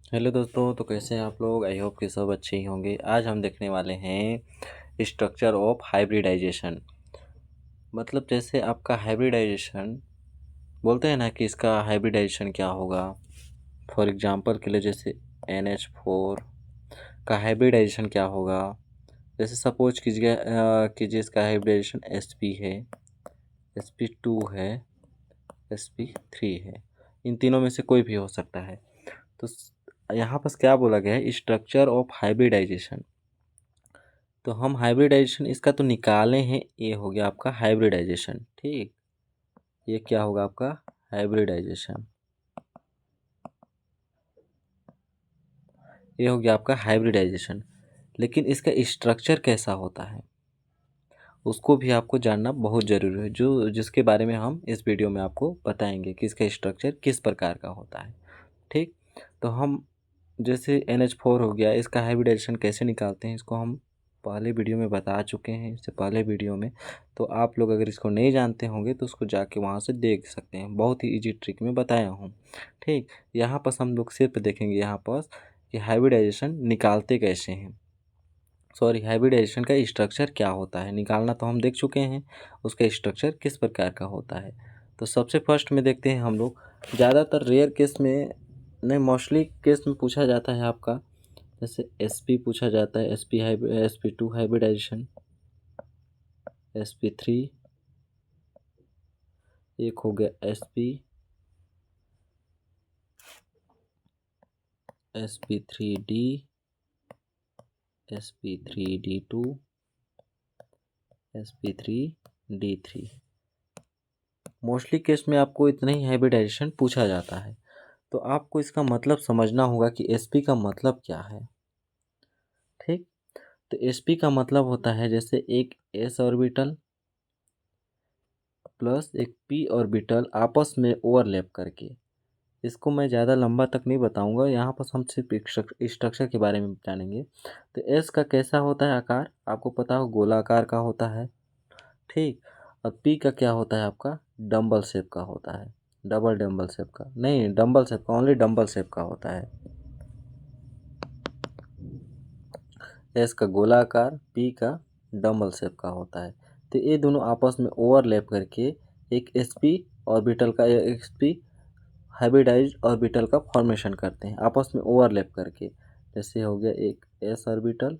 Hello दोस्तों, तो कैसे हैं आप लोग। आई होप कि सब अच्छे ही होंगे। आज हम देखने वाले हैं स्ट्रक्चर ऑफ हाइब्रिडाइजेशन। मतलब जैसे आपका हाइब्रिडाइजेशन बोलते हैं ना कि इसका हाइब्रिडाइजेशन क्या होगा। फॉर एग्जांपल के लिए जैसे NH4 का हाइब्रिडाइजेशन क्या होगा। जैसे सपोज कीजिए इसका हाइब्रिडाइजेशन sp है, sp2 है, sp3 है। इन तीनों में से कोई भी हो सकता है। तो यहाँ पर क्या बोला गया है, स्ट्रक्चर ऑफ हाइब्रिडाइजेशन। तो हम हाइब्रिडाइजेशन इसका तो निकाले हैं। ये हो गया आपका हाइब्रिडाइजेशन। ठीक, ये क्या होगा आपका हाइब्रिडाइजेशन। ये हो गया आपका हाइब्रिडाइजेशन। लेकिन इसका स्ट्रक्चर कैसा होता है उसको भी आपको जानना बहुत ज़रूरी है, जो जिसके बारे में हम इस वीडियो में आपको बताएंगे कि इसका स्ट्रक्चर किस प्रकार का होता है। ठीक, तो हम जैसे NH4 हो गया, इसका हाइब्रिडाइजेशन कैसे निकालते हैं इसको हम पहले वीडियो में बता चुके हैं, इससे पहले वीडियो में। तो आप लोग अगर इसको नहीं जानते होंगे तो उसको जाके वहाँ से देख सकते हैं, बहुत ही इजी ट्रिक में बताया हूँ। ठीक, यहाँ पर हम लोग सिर्फ देखेंगे यहाँ पर कि हाइब्रिडाइजेशन निकालते कैसे हैं। सॉरी, हाइब्रिडाइजेशन का स्ट्रक्चर क्या होता है, निकालना तो हम देख चुके हैं, उसका स्ट्रक्चर किस प्रकार का होता है। तो सबसे फर्स्ट में देखते हैं हम लोग। ज़्यादातर रेयर केस में नहीं, मोस्टली केस में पूछा जाता है आपका, जैसे SP पूछा जाता है, SP2 हाइब्रिडाइजेशन, SP3, एक हो गया SP3D, SP3D2, SP3D3। Mostly case में आपको इतना ही हाइब्रिडाइजेशन पूछा जाता है। तो आपको इसका मतलब समझना होगा कि SP का मतलब क्या है। ठीक, तो SP का मतलब होता है जैसे एक S ऑर्बिटल प्लस एक P ऑर्बिटल आपस में ओवरलैप करके। इसको मैं ज़्यादा लंबा तक नहीं बताऊंगा, यहाँ पर हम सिर्फ स्ट्रक्चर के बारे में जानेंगे। तो एस का कैसा होता है आकार, आपको पता हो गोलाकार का होता है। ठीक, और पी का क्या होता है आपका डंबल शेप का होता है। डबल डंबल शेप का नहीं, डंबल शेप का, ओनली डंबल शेप का होता है। एस का गोलाकार, पी का डंबल शेप का होता है। तो ये दोनों आपस में ओवरलैप करके एक sp ऑर्बिटल का, sp हाइब्रिडाइज ऑर्बिटल का फॉर्मेशन करते हैं आपस में ओवरलैप करके। जैसे हो गया एक s ऑर्बिटल,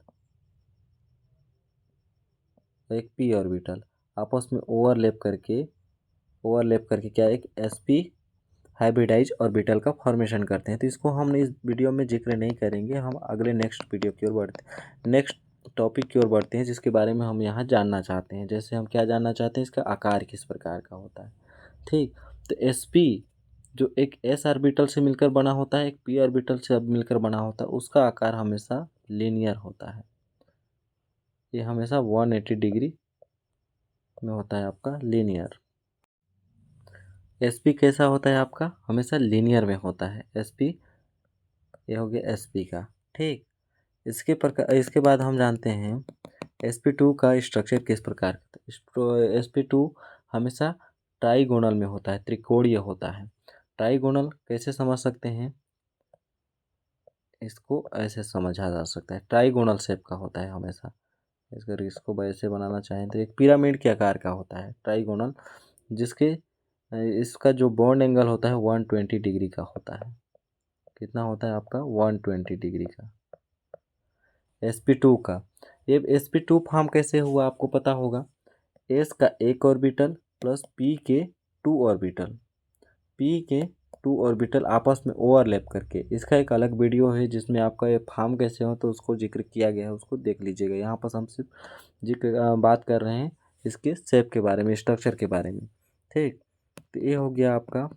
एक p ऑर्बिटल, आपस में ओवरलैप करके क्या एक sp हाइब्रिडाइज ऑर्बिटल का फॉर्मेशन करते हैं। तो इसको हम इस वीडियो में जिक्र नहीं करेंगे, हम अगले नेक्स्ट वीडियो की ओर बढ़ते, नेक्स्ट टॉपिक की ओर बढ़ते हैं, जिसके बारे में हम यहाँ जानना चाहते हैं। जैसे हम क्या जानना चाहते हैं, इसका आकार किस प्रकार का होता है। ठीक, तो sp जो एक s ऑर्बिटल से मिलकर बना होता है, एक p ऑर्बिटल से मिलकर बना होता है, उसका आकार हमेशा लीनियर होता है। ये हमेशा 180 डिग्री में होता है आपका लीनियर। sp कैसा होता है आपका, हमेशा लीनियर में होता है sp। ये हो गया sp का। ठीक, इसके बाद हम जानते हैं sp2 का स्ट्रक्चर किस प्रकार का। sp2 हमेशा ट्राइगोनल में होता है, त्रिकोणीय होता है। ट्राइगोनल कैसे समझ सकते हैं, इसको ऐसे समझा जा सकता है, ट्राइगोनल शेप का होता है हमेशा। इसको वैसे बनाना चाहें तो एक पिरामिड के आकार का होता है ट्राइगोनल, जिसके इसका जो बॉन्ड एंगल होता है 120 डिग्री का होता है। कितना होता है आपका 120 डिग्री का। sp2 का, ये sp2 फॉर्म कैसे हुआ आपको पता होगा। s का एक ऑर्बिटल प्लस p के टू ऑर्बिटल, p के टू ऑर्बिटल आपस में ओवरलैप करके। इसका एक अलग वीडियो है जिसमें आपका ये फॉर्म कैसे हो तो उसको जिक्र किया गया है, उसको देख लीजिएगा। यहाँ पर हम सिर्फ बात कर रहे हैं इसके शेप के बारे में, स्ट्रक्चर के बारे में। ठीक, तो ये हो गया आपका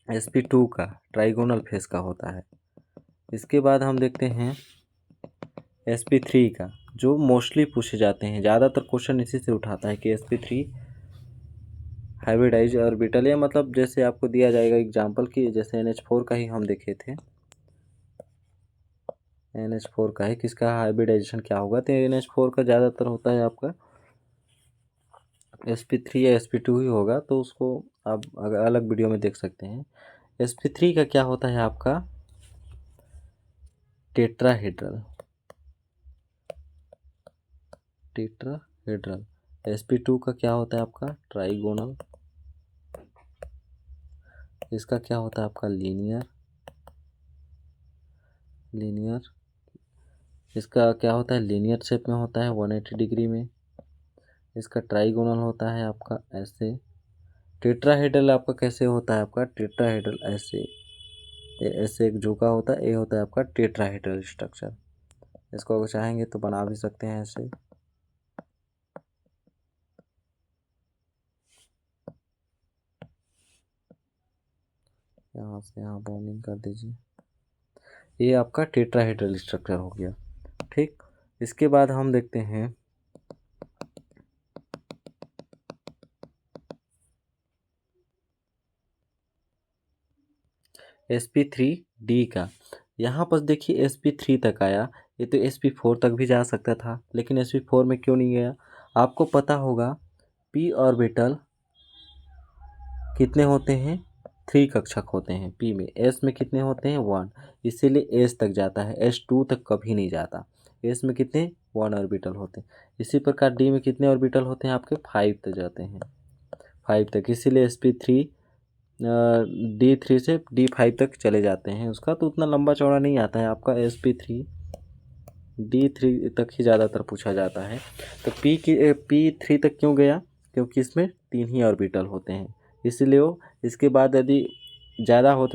sp2 का ट्राइगोनल फेस का होता है। इसके बाद हम देखते हैं sp3 का, जो मोस्टली पूछे जाते हैं, ज़्यादातर क्वेश्चन इसी से उठाता है कि sp3 हाइब्रिडाइज ऑर्बिटल, या मतलब जैसे आपको दिया जाएगा एग्जांपल कि जैसे NH4 का ही हम देखे थे। NH4 का है, किसका हाइब्रिडाइजेशन क्या होगा, तो NH4 का ज़्यादातर होता है आपका sp3 या sp2 ही होगा, तो उसको आप अगर अलग वीडियो में देख सकते हैं। sp3 का क्या होता है आपका टेट्राहेड्रल, टेट्राहेड्रल। sp2 का क्या होता है आपका ट्राइगोनल, इसका क्या होता है आपका लीनियर, इसका क्या होता है लीनियर शेप में होता है 180 डिग्री में। इसका ट्राइगोनल होता है आपका ऐसे। टेट्राहेड्रल आपका कैसे होता है आपका टेट्राहेड्रल ऐसे, ऐसे एक झुका होता है, ये होता है आपका टेट्राहेड्रल स्ट्रक्चर। इसको अगर चाहेंगे तो बना भी सकते हैं ऐसे। यहाँ से यहाँ बाउंडिंग कर दीजिए, ये आपका टेट्राहेड्रल स्ट्रक्चर हो गया। ठीक, इसके बाद हम देखते हैं sp3d का। यहाँ पर देखिए sp3 तक आया, ये तो sp4 तक भी जा सकता था, लेकिन sp4 में क्यों नहीं गया। आपको पता होगा p ऑर्बिटल कितने होते हैं 3 कक्षक होते हैं p में, s में कितने होते हैं 1, इसीलिए s तक जाता है, s2 तक कभी नहीं जाता। s में कितने 1 ऑर्बिटल होते हैं। इसी प्रकार d में कितने ऑर्बिटल होते हैं आपके 5 तक जाते हैं, 5 तक, इसीलिए sp3 D3 से D5 तक चले जाते हैं उसका, तो उतना लंबा चौड़ा नहीं आता है आपका sp3 D3 तक ही ज़्यादातर पूछा जाता है। तो P3 तक क्यों गया, क्योंकि इसमें 3 ही ऑर्बिटल होते हैं, इसलिए वो इसके बाद यदि ज़्यादा हो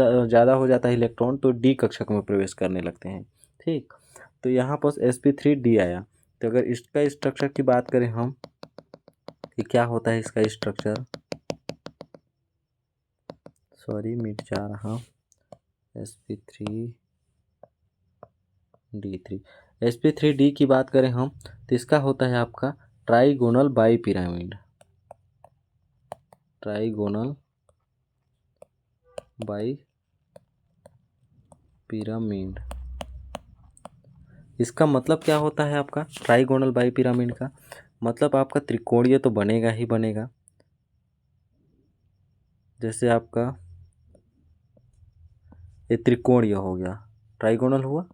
जाता है इलेक्ट्रॉन तो D कक्षक में प्रवेश करने लगते हैं। ठीक, तो यहाँ पर sp3d आया। तो अगर इसका स्ट्रक्चर की बात करें हम कि क्या होता है इसका स्ट्रक्चर, सॉरी मिट जा रहा, sp3d3, sp3d की बात करें हम तो इसका होता है आपका ट्राइगोनल बाईपिरामिड, ट्राइगोनल बाईपिरामिड। इसका मतलब क्या होता है आपका ट्राइगोनल बाईपिरामिड का मतलब आपका त्रिकोणीय तो बनेगा ही बनेगा। जैसे आपका ये त्रिकोणीय हो गया, ट्राइगोनल हुआ,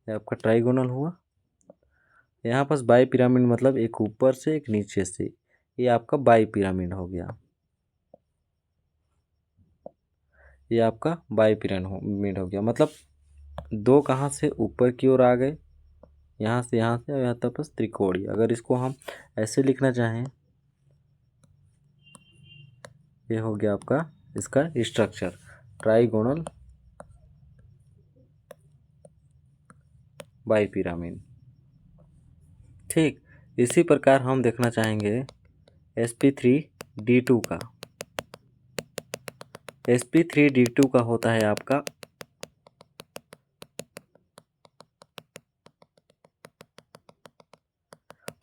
ये आपका ट्राइगोनल हुआ। यहाँ पास बाई पिरामिड मतलब एक ऊपर से एक नीचे से, ये आपका बाई पिरामिड हो गया, ये आपका बाई पिरामिड हो गया। मतलब दो कहाँ से ऊपर की ओर आ गए, यहाँ से और यहाँ तक बस त्रिकोणीय। अगर इसको हम ऐसे लिखना चाहें, ये हो गया आपका इसका स्ट्रक्चर ट्राइगोनल बाई पिरामिड। ठीक, इसी प्रकार हम देखना चाहेंगे sp3d2 का। sp3d2 का होता है आपका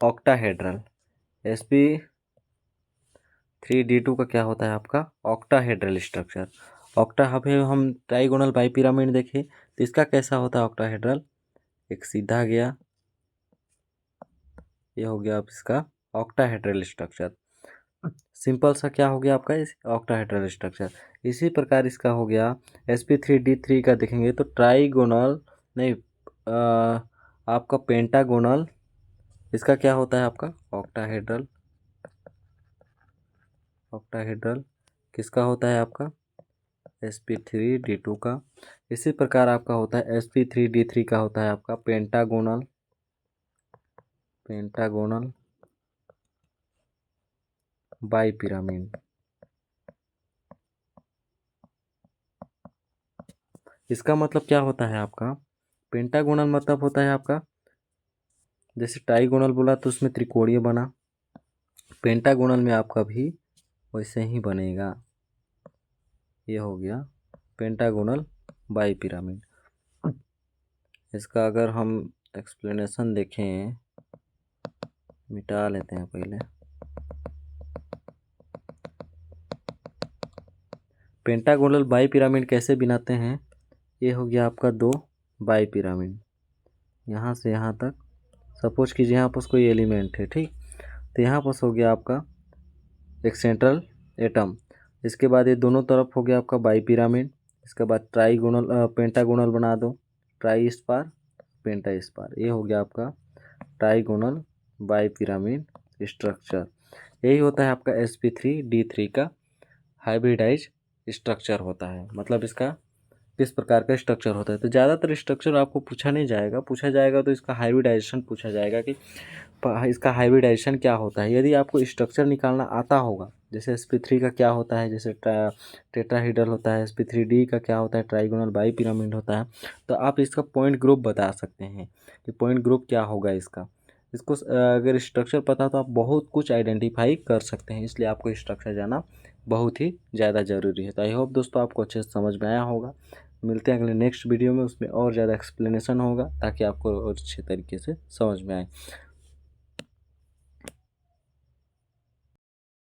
ऑक्टाहेड्रल। sp3d2 का क्या होता है आपका ऑक्टाहेड्रल स्ट्रक्चर। हम ट्राइगोनल बाई पिरामिड देखें तो इसका कैसा होता है ऑक्टाहेड्रल, एक सीधा गया, ये हो गया आप इसका ऑक्टाहेड्रल स्ट्रक्चर। सिंपल सा क्या हो गया आपका इस ऑक्टाहेड्रल स्ट्रक्चर। इसी प्रकार इसका हो गया sp3d3 का देखेंगे तो ट्राइगोनल नहीं, आपका पेंटागोनल। इसका क्या होता है आपका ऑक्टाहेड्रल, ऑक्टाहेड्रल किसका होता है आपका sp3d2 का। इसी प्रकार आपका होता है sp3d3 का होता है आपका पेंटागोनल, पेंटागोनल बाई पिरामिड। इसका मतलब क्या होता है आपका पेंटागोनल मतलब होता है आपका, जैसे ट्राइगोनल बोला तो उसमें त्रिकोणीय बना, पेंटागोनल में आपका भी वैसे ही बनेगा, ये हो गया पेंटागोनल बाई पिरामिड। इसका अगर हम एक्सप्लेनेशन देखें, मिटा लेते हैं पहले। पेंटागोनल बाई पिरामिड कैसे बनाते हैं, ये हो गया आपका दो बाई पिरामिड, यहाँ से यहाँ तक। सपोज कीजिए यहाँ पर कोई एलिमेंट है, ठीक, तो यहाँ पर हो गया आपका एक सेंट्रल एटम, इसके बाद ये दोनों तरफ हो गया आपका बाई पिरामिड, इसके बाद पेंटागोनल बना दो, ट्राई स्पार पेंटा स्पार, ये हो गया आपका ट्राइगोनल बाई पिरामिड स्ट्रक्चर। यही होता है आपका sp3d3 का हाइब्रिडाइज स्ट्रक्चर होता है। मतलब इसका किस प्रकार का स्ट्रक्चर होता है। तो ज़्यादातर स्ट्रक्चर आपको पूछा नहीं जाएगा, पूछा जाएगा तो इसका हाइब्रिडाइजेशन पूछा जाएगा कि इसका हाइब्रिडाइजेशन क्या होता है। यदि आपको स्ट्रक्चर निकालना आता होगा, जैसे sp3 का क्या होता है, जैसे टेट्राहीड्रल होता है, sp3d का क्या होता है, ट्राइगोनल बाई पिरामिड होता है, तो आप इसका पॉइंट ग्रुप बता सकते हैं कि पॉइंट ग्रुप क्या होगा इसका। इसको अगर स्ट्रक्चर पता हो तो आप बहुत कुछ आइडेंटिफाई कर सकते हैं, इसलिए आपको स्ट्रक्चर जाना बहुत ही ज़्यादा ज़रूरी है। तो आई होप दोस्तों आपको अच्छे से समझ में आया होगा। मिलते हैं अगले नेक्स्ट वीडियो में, उसमें और ज़्यादा एक्सप्लेनेशन होगा ताकि आपको और अच्छे तरीके से समझ में आए।